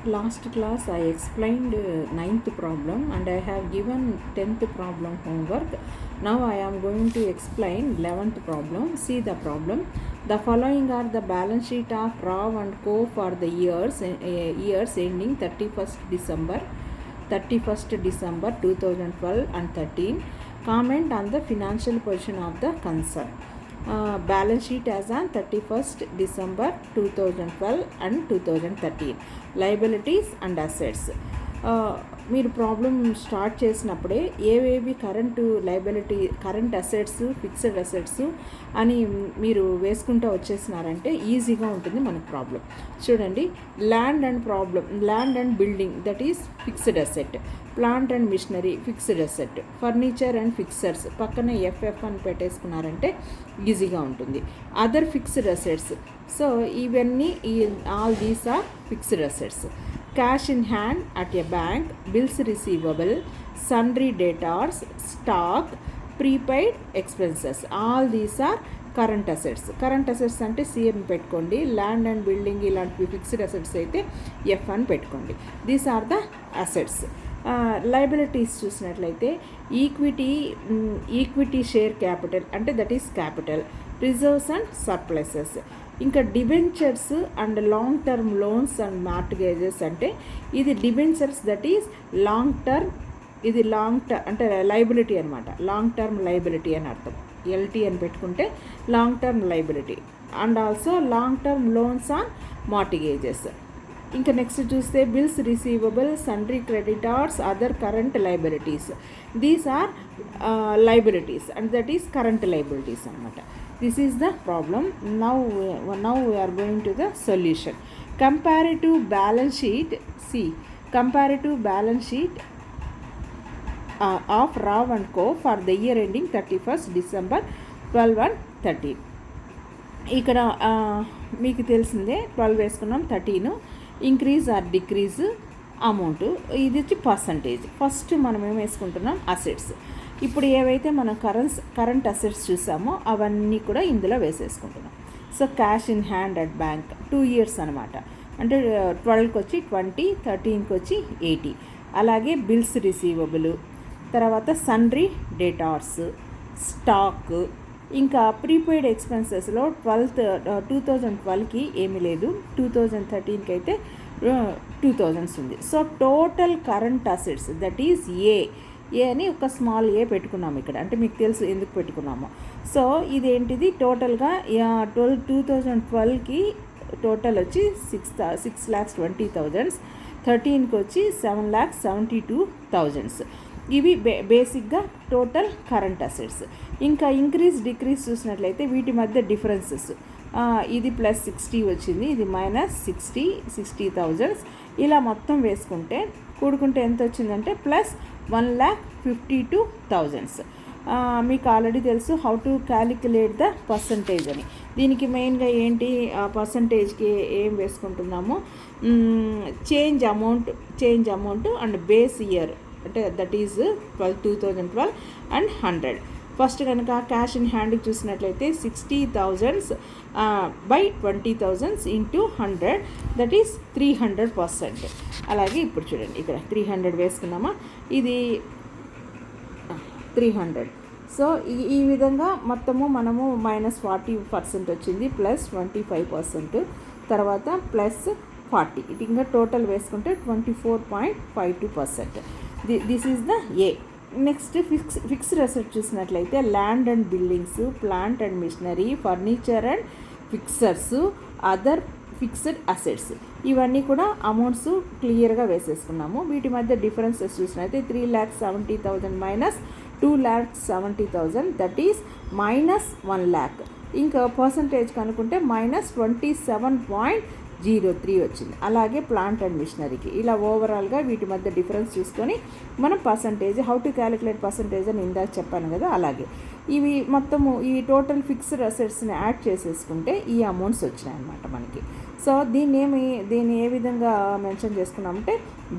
Last class I explained ninth problem and I have given 10th problem homework. Now I am going to explain 11th problem. See the problem. The following are the balance sheet of Rao and Co for the years ending 31st December 2012 and 13. Comment on the financial position of the concern. Balance sheet as on 31st December 2012 and 2013. Liabilities and assets. మీరు problem start చేసినప్పుడే ఏవేవి current assets, fixed assets అని మీరు వేసుకుంటూ వచ్చేసినారంటే ఈజీగా ఉంటుంది మనకు problem. చూడండి, land and building that is fixed asset, plant and machinery fixed asset, furniture and fixtures పక్కన ఎఫ్ఎఫ్ అని పెట్టేసుకున్నారంటే ఈజీగా ఉంటుంది. అదర్ ఫిక్స్డ్ అసెట్స్, సో ఇవన్నీ all these are fixed assets. Cash in hand at a bank, bills receivable, sundry debtors, stock, prepaid expenses, all these are current assets. Current assets అంటే CM పెట్టుకోండి, land and building ఇలాంటివి fixed assets అయితే F అని పెట్టుకోండి. These are the assets. Liabilities చూసినట్లయితే equity share capital అంటే that is capital, reserves and surpluses. ఇంకా debentures and long term loans and mortgages అంటే ఇది debentures that is long term, ఇది అంటే లయబిలిటీ అనమాట, లాంగ్ టర్మ్ లయబిలిటీ అని అర్థం. ఎల్టీ అని పెట్టుకుంటే long term liability and also long term loans on mortgages. ఇంకా నెక్స్ట్ చూస్తే bills receivable, sundry creditors, other current liabilities. These are liabilities and that is current liabilities అనమాట. This is the problem. Now we are going to the solution. Comparative balance sheet. See, comparative balance sheet of Rao and Co for the year ending 31st December 12 and 13. ఇక్కడ మీకు తెలిసిందే 12 వేసుకున్నాం, 13 increase or decrease amount, ఇది వచ్చి percentage. First మనం ఏం వేసుకుంటున్నాం, assets. ఇప్పుడు ఏవైతే మనం కరెంట్ అసెట్స్ చూసామో అవన్నీ కూడా ఇందులో వేసేసుకుంటున్నాం. So cash in hand at bank 2 years అనమాట, అంటే 12కి వచ్చి 20, 13కి వచ్చి 80. అలాగే బిల్స్ రిసీవబుల్, తర్వాత సన్రీ డేటార్స్, స్టాక్. ఇంకా ప్రీపెయిడ్ ఎక్స్పెన్సెస్లో 2012కి ఏమీ లేదు, 2013కి అయితే 2000 ఉంది. So total current assets that is a అని ఒక స్మాల్ ఏ పెట్టుకున్నాము ఇక్కడ, అంటే మీకు తెలుసు ఎందుకు పెట్టుకున్నాము. సో ఇదేంటిది టోటల్గా 2012కి టోటల్ వచ్చి 6,20,000, 13కి వచ్చి 7,72,000. ఇవి బేసిక్గా టోటల్ కరెంట్ అసెట్స్. ఇంకా ఇంక్రీజ్ డిక్రీజ్ చూసినట్లయితే వీటి మధ్య డిఫరెన్సెస్, ఇది +60 వచ్చింది, ఇది -60,000. ఇలా మొత్తం వేసుకుంటే కూడుకుంటే ఎంత వచ్చిందంటే +1,52,000. మీకు ఆల్రెడీ తెలుసు how to calculate the percentage అని. దీనికి మెయిన్గా ఏంటి, పర్సంటేజ్కి ఏం వేసుకుంటున్నాము, change amount and base year, అంటే దట్ ఈజ్ 2012 అండ్ 100. ఫస్ట్ కనుక క్యాష్ ఇన్ హ్యాండ్కి చూసినట్లయితే 60,000 by 20,000 into 100 దట్ ఈస్ 300%. అలాగే ఇప్పుడు చూడండి ఇక్కడ 300 వేసుకున్నామా, ఇది 300. సో ఈ విధంగా మొత్తము మనము -40% వచ్చింది, +25%, తర్వాత +40, ఇది ఇంకా టోటల్ వేసుకుంటే 24.52%. This is the A. Next fixed asset చూసినట్లయితే land and buildings, plant and machinery, furniture and fixers, other fixed assets. ఇవన్నీ కూడా అమౌంట్స్ క్లియర్గా వేసేసుకున్నాము. వీటి మధ్య డిఫరెన్సెస్ చూసినట్లయితే 3,70,000 -2,70,000 దట్ ఈస్ -1 lakh. ఇంకా పర్సంటేజ్ కనుక్కుంటే -27.03 వచ్చింది. అలాగే ప్లాంట్ అండ్ మిషనరీకి ఇలా ఓవరాల్గా వీటి మధ్య డిఫరెన్స్ చూసుకొని మనం percentage, how to calculate percentage అని ఇందాక చెప్పాను కదా, అలాగే ఇవి మొత్తము ఈ టోటల్ ఫిక్స్డ్ అసెట్స్ని యాడ్ చేసేసుకుంటే ఈ అమౌంట్స్ వచ్చినాయి అన్నమాట మనకి. సో దీన్ని ఏ విధంగా మెన్షన్ చేసుకున్నామంటే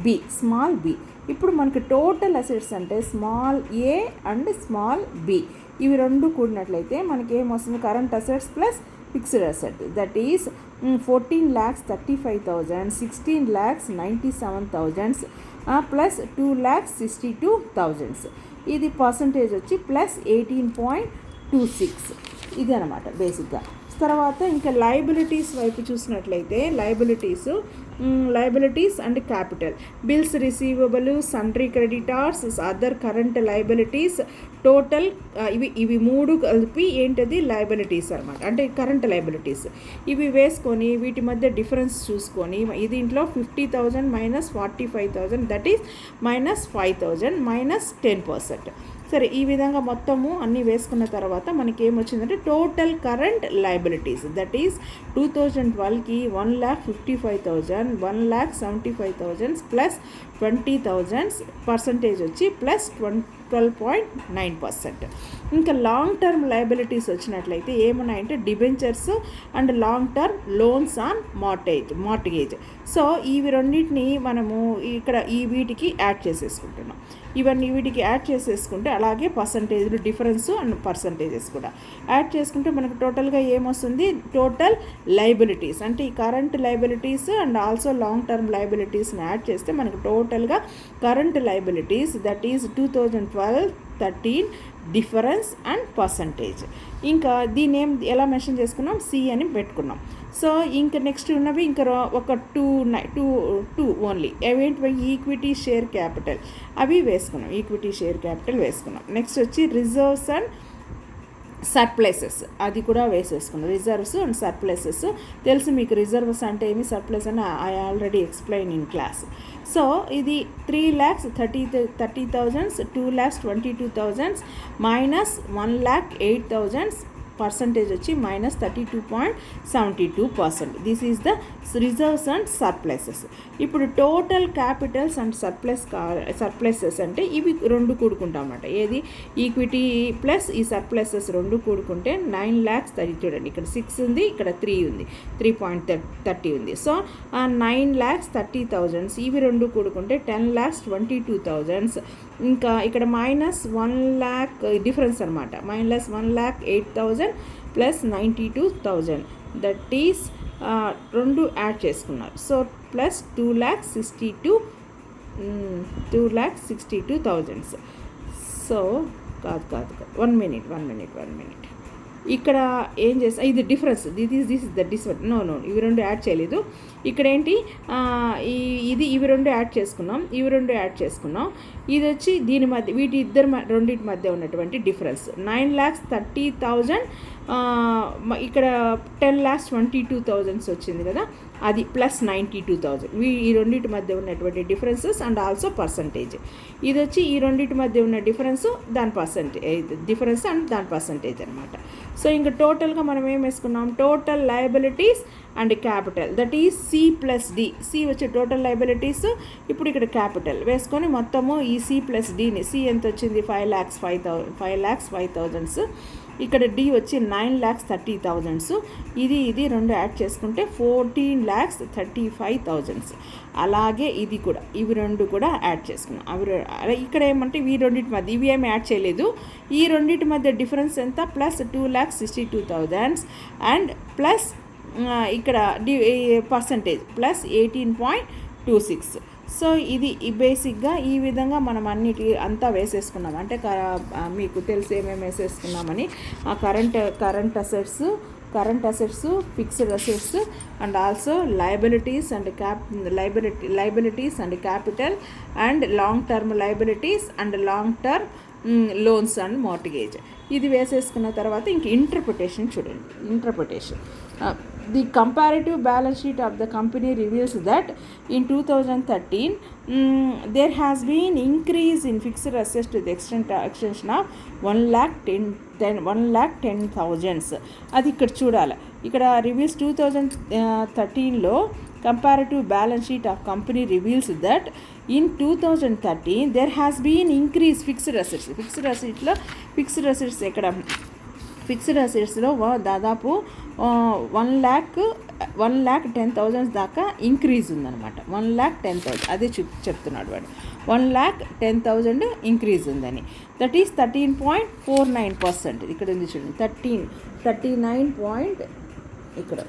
బి, స్మాల్ బి. ఇప్పుడు మనకి టోటల్ అసెట్స్ అంటే small A and small B, ఇవి రెండు కూడినట్లయితే మనకి ఏమొస్తుంది, current assets plus fixed asset that is 14,35,000, 16,97,000 plus 2,62,000. ఇది పర్సంటేజ్ వచ్చి ప్లస్ 18.26. ఇది అనమాట బేసిక్గా. తర్వాత ఇంకా లయబిలిటీస్ వైపు చూసినట్లయితే liabilities and capital, bills receivable, sundry creditors, other current liabilities, total ఇవి మూడు కలిపి ఏంటది లయబిలిటీస్ అనమాట, అంటే కరెంట్ లయబిలిటీస్. ఇవి వేసుకొని వీటి మధ్య డిఫరెన్స్ చూసుకొని దీంట్లో 50,000 minus 45,000 that is minus 5,000 minus 10%. సరే, ఈ విధంగా మొత్తము అన్నీ వేసుకున్న తర్వాత మనకి ఏమొచ్చిందంటే total current liabilities that is 2012కి 1,55,000, 1,75,000 ప్లస్ 20,000 పర్సంటేజ్ వచ్చి ప్లస్ 12.9%. ఇంకా లాంగ్ టర్మ్ లయబిలిటీస్ వచ్చినట్లయితే ఏమున్నాయంటే debentures and long term loans on mortgage. So ఇవి రెండింటిని మనము ఇక్కడ వీటికి యాడ్ చేసేసుకుంటున్నాం. వీటికి యాడ్ చేసేసుకుంటే అలాగే పర్సంటేజ్లు డిఫరెన్స్ అండ్ పర్సంటేజెస్ కూడా యాడ్ చేసుకుంటే మనకు టోటల్గా ఏమొస్తుంది, టోటల్ లయబిలిటీస్ అంటే ఈ current liabilities and also long term లయబిలిటీస్ని యాడ్ చేస్తే మనకు టోటల్గా current liabilities that is 2012-13 difference and percentage. ఇంకా దీన్ని ఎలా మెన్షన్ చేసుకున్నాం, సి అని పెట్టుకున్నాం. సో ఇంకా నెక్స్ట్ ఉన్నవి ఇంకా ఒక టూ ఓన్లీ అవేంటి, ఈక్విటీ షేర్ క్యాపిటల్ అవి వేసుకున్నాం, ఈక్విటీ షేర్ క్యాపిటల్ వేసుకున్నాం. నెక్స్ట్ వచ్చి రిజర్వ్స్ అండ్ సర్ప్లసెస్ అది కూడా వేసేసుకున్నాం. రిజర్వ్స్ అండ్ సర్ప్లసెస్ తెలుసు మీకు, రిజర్వ్స్ అంటే ఏమి, సర్ప్లస్ అని I already explain in class. So ఇది 3,30,000, 2,22,000 మైనస్ 1,08,000 పర్సంటేజ్ వచ్చి minus 32.72%. This is the reserves and surpluses. ఇప్పుడు టోటల్ క్యాపిటల్స్ అండ్ సర్ప్లసెస్ అంటే ఇవి రెండు కూడుకుంటాం అన్నమాట. ఏది ఈక్విటీ ప్లస్ ఈ సర్ప్లసెస్ రెండు కూడుకుంటే 9 lakhs, చూడండి ఇక్కడ 6 ఉంది, ఇక్కడ 3 ఉంది, 3.30 ఉంది. సో 9,30,000 ఇవి రెండు కూడుకుంటే 10,22,000. ఇంకా ఇక్కడ మైనస్ 1 lakh డిఫరెన్స్ అనమాట, మైనస్ 1,08,000 ప్లస్ 92,000 దట్ ఈస్ రెండు యాడ్ చేసుకున్నారు. So plus 2,62,000. సో కాదు 1 minute. ఇక్కడ ఏం చేస్తా, ఇది difference, this is the difference. No ఇవి రెండు యాడ్ చేయలేదు. ఇక్కడ ఏంటి, ఇవి రెండు యాడ్ చేసుకున్నాం. ఇది వచ్చి దీని మధ్య రెండింటి మధ్య ఉన్నటువంటి డిఫరెన్స్ 9,30,000. ఇక్కడ 10,22,000 వచ్చింది కదా, అది ప్లస్ 92,000. ఈ రెండింటి మధ్య ఉన్నటువంటి డిఫరెన్సెస్ అండ్ ఆల్సో పర్సంటేజ్. ఇది వచ్చి ఈ రెండింటి మధ్య ఉన్న డిఫరెన్స్ అండ్ దాని పర్సంటేజ్ అనమాట. సో ఇంకా టోటల్గా మనం ఏం వేసుకున్నాం, total liabilities and capital that is C plus D. C వచ్చి టోటల్ లయబిలిటీస్, ఇప్పుడు ఇక్కడ క్యాపిటల్ వేసుకొని మొత్తము ఈ సి ప్లస్ డిని, సి ఎంత వచ్చింది 5,05,000, ఇక్కడ డి వచ్చి 9,30,000. ఇది రెండు యాడ్ చేసుకుంటే 14,35,000. అలాగే ఇది కూడా, ఇవి రెండు కూడా యాడ్ చేసుకున్నాం. ఇక్కడ ఏమంటే ఈ రెండింటి మధ్య ఇవి ఏమి యాడ్ చేయలేదు. ఈ రెండింటి మధ్య డిఫరెన్స్ ఎంత, ప్లస్ 2,62,000 అండ్ ప్లస్ ఇక్కడ పర్సంటేజ్ ప్లస్ 18.26. సో ఇది బేసిక్గా ఈ విధంగా మనం అంతా వేసేసుకున్నాం. అంటే మీకు తెలిసి ఏమేమి వేసేసుకున్నామని, current assets, fixed assets and also liabilities and capital and long term liabilities and long term loans and mortgage. ఇది వేసేసుకున్న తర్వాత ఇంక ఇంటర్ప్రిటేషన్ చూడండి. The comparative balance sheet of the company reveals that in 2013 there has been increase in fixed assets to the extension of 1,10,000. అది ఇక్కడ చూడాలి. ఇక్కడ reveals 2013లో comparative balance sheet of company reveals that in 2013 there has been increase fixed assets. Fixed assets ఎక్కడ, fixed అసెట్స్లో దాదాపు 1,10,000 దాకా increase ఉందన్నమాట. 1,10,000 అదే చెప్తున్నాడు వాడు, 1,10,000 ఇంక్రీజ్ ఉందని. That is 13.49%. ఇక్కడ ఉంది చూడండి, 39 ఇక్కడ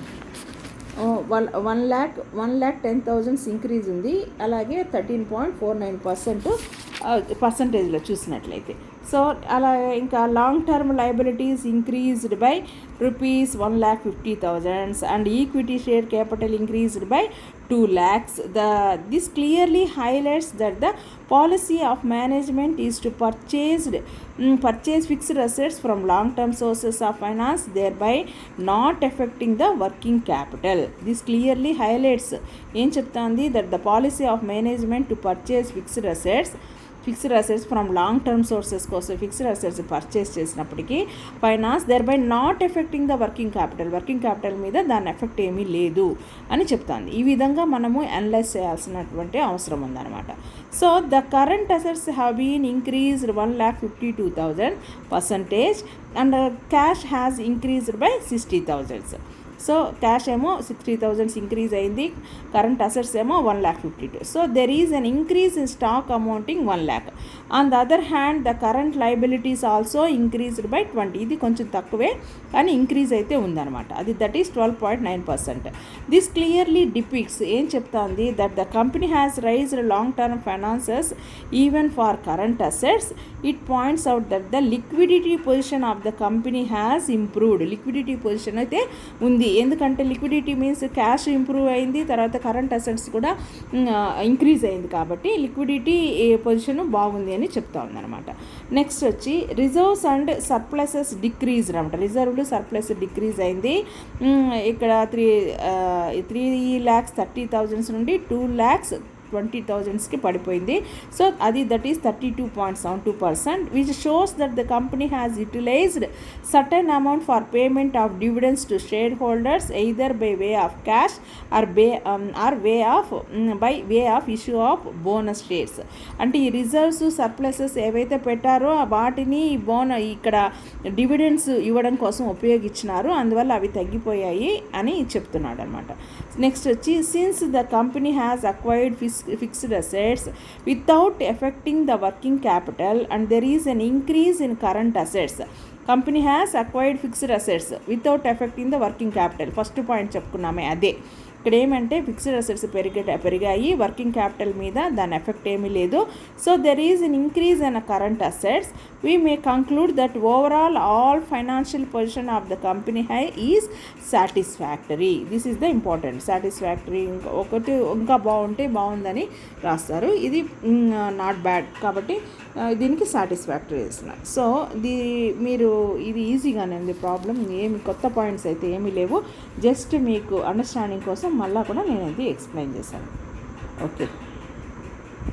1,10,000 ఇంక్రీజ్ ఉంది. అలాగే 13.49% పర్సంటేజ్లో చూసినట్లయితే. సో అలా ఇంకా long term liabilities increased by ₹1,50,000 and equity share capital increased by 2 lakhs. This clearly highlights that the policy of management is to purchase fixed assets from long-term sources of finance, thereby not affecting the working capital. This clearly highlights ఏం చెప్తాంది that the policy of management to purchase fixed assets from long term sources కోసం fixed assets purchase చేసినప్పటికీ finance thereby not affecting the working capital మీద దాని effect ఏమీ లేదు అని చెప్తాను. ఈ విధంగా మనము అనలైజ్ చేయాల్సినటువంటి అవసరం ఉందన్నమాట. So the current assets have been increased 1,52,000% and cash has increased by 60,000. So cash ఏమో 60,000 ఇంక్రీజ్ అయింది, కరెంట్ అసెట్స్ ఏమో 1,52,000. So there is an increase in stock amounting 1 lakh. On the other hand the current liabilities also increased by 20. ఇది కొంచెం తక్కువే కానీ increase అయితే ఉందన్నమాట. That is 12.9%. This clearly depicts ఏం చెప్తాంది that the company has raised long term finances even for current assets. It points out that the liquidity position of the company has improved. Liquidity position అయితే ఉంది, ఎందుకంటే liquidity means cash improve అయింది, తర్వాత current assets కూడా increase అయింది, కాబట్టి liquidity position బాగుంది అని చెప్తా ఉందన్నమాట. నెక్స్ట్ వచ్చి రిజర్వ్స్ అండ్ సర్ప్లసెస్ డిక్రీజ్ అనమాట. రిజర్వ్లు సర్ప్లస్ డిక్రీజ్ అయింది. ఇక్కడ 3,30,000 నుండి 2,20,000కి పడిపోయింది. సో అది that is 32.72%, which shows that the company has utilised certain amount for payment of dividends to shareholders either by way of cash or by way of issue of bonus shares. అంటే ఈ reserves surpluses ఏవైతే పెట్టారో వాటిని ఇక్కడ dividends ఇవ్వడం కోసం ఉపయోగించినారు, అందువల్ల అవి తగ్గిపోయాయి అని చెప్తున్నాడు అనమాట. నెక్స్ట్ వచ్చి since the company has acquired fixed assets without affecting the working capital and there is an increase in current assets. Company has acquired fixed assets without affecting the working capital. First point చెప్పుకున్నామే అదే. ఇక్కడ ఏమంటే fixed assets పెరిగాయి, working capital మీద దాని effect ఏమీ లేదు. So there is an increase in current assets. We may conclude that overall all financial position of the company high is satisfactory. This is the important. Satisfactory ఇంకా బాగుంటే బాగుందని రాస్తారు, ఇది నాట్ బ్యాడ్, కాబట్టి దీనికి సాటిస్ఫాక్టరీ ఇస్తున్నారు. సో మీరు ఇది ఈజీగానే ఉంది, ప్రాబ్లం ఏమి కొత్త పాయింట్స్ అయితే ఏమీ లేవు, జస్ట్ మీకు అండర్స్టాండింగ్ కోసం మళ్ళీ కూడా నేను ఇది ఎక్స్ప్లెయిన్ చేశాను. ఓకే.